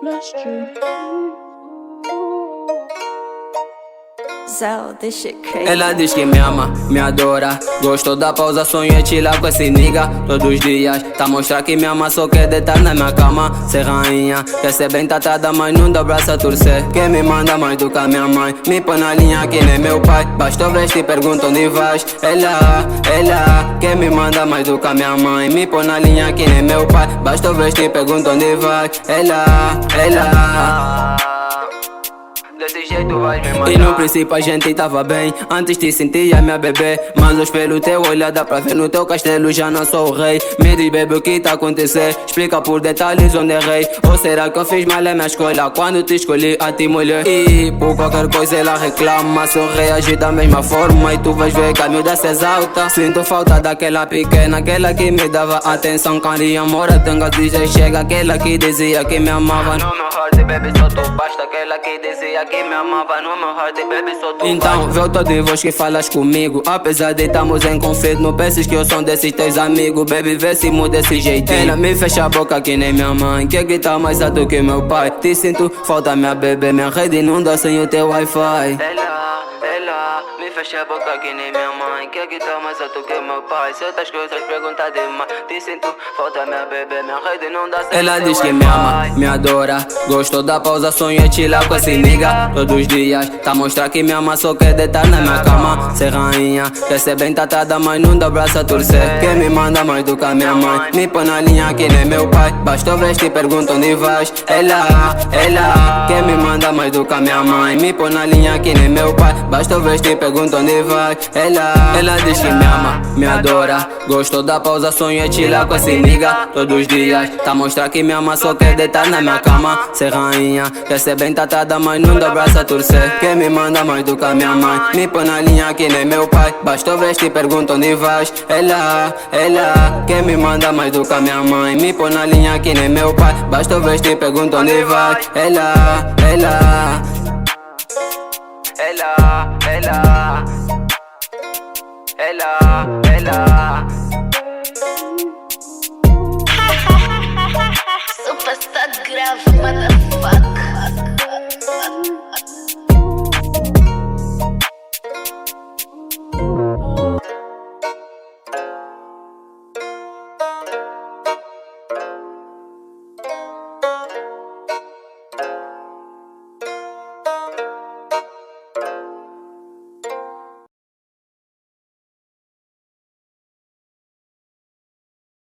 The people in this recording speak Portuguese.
Zell, this shit crazy. Ela diz que me ama, me adora. Gostou da pausa, sonha chilar com esse nigga todos os dias. Tá mostrar que me ama, só quer deitar na minha cama. Ser rainha, quer ser bem tratada, mas não dá braço a torcer. Quem me manda mais do que a minha mãe. Me põe na linha que nem meu pai. Basta eu vestir e pergunta onde vais. Ela, quem me manda mais do que a minha mãe. Me põe na linha que nem meu pai. Basta eu vestir e pergunta onde vais. Ela. Desse jeito vais me matar. E no princípio a gente tava bem, antes te sentia minha bebê. Mas eu espelho teu olhar, dá pra ver no teu castelo, já não sou o rei. Me diz baby o que tá a acontecer, explica por detalhes onde errei. Ou será que eu fiz mal a minha escolha, quando te escolhi a ti mulher. E por qualquer coisa ela reclama, se eu reagir da mesma forma. E tu vais ver que a miúda se exalta. Sinto falta daquela pequena, aquela que me dava atenção, carinho, amor, tenga dizer chega. Aquela que dizia que me amava. No meu heart baby só tu basta, aquela que dizia que me amava no meu heart, baby, sou tu. Então, vê o tom de voz que falas comigo. Apesar de estamos em conflito, não penses que eu sou desses teus amigos. Baby, vê se muda desse jeitinho. Ela me fecha a boca que nem minha mãe, quer gritar mais alto que meu pai. Te sinto falta minha bebê, minha rede não dá sem o teu wi-fi. Ela, me fecha a boca que nem minha mãe, quer gritar mais alto que meu pai. Certas coisas pergunta demais. Te sinto falta minha bebê, minha rede não dá sem ela diz que me ama, me adora. Gostou da pausa, sonha chilar com esse nigga todos os dias. Tá mostrar que me ama, só quer deitar na minha cama. Ser rainha, quer ser bem tratada, mas não dá braço a torcer. Quem me manda mais do que a minha mãe. Me põe na linha que nem meu pai. Basta eu vestir e pergunta onde vais. Ela, quem me manda mais do que a minha mãe. Me põe na linha que nem meu pai. Basta eu vestir e pergunta onde vai. Ela diz que me ama, me adora. Gostou da pausa, sonha chilar com esse nigga todos os dias. Tá mostrar que me ama, só quer deitar na minha cama. Ser rainha, quer ser bem tratada, mas não dá braço a torcer. Quem me manda mais do que a minha mãe. Me põe na linha que nem meu pai. Basta eu vestir e pergunta onde vais. Ela, quem me manda mais do que a minha mãe. Me põe na linha que nem meu pai. Basta eu vestir e pergunta onde vai. Ela. Ela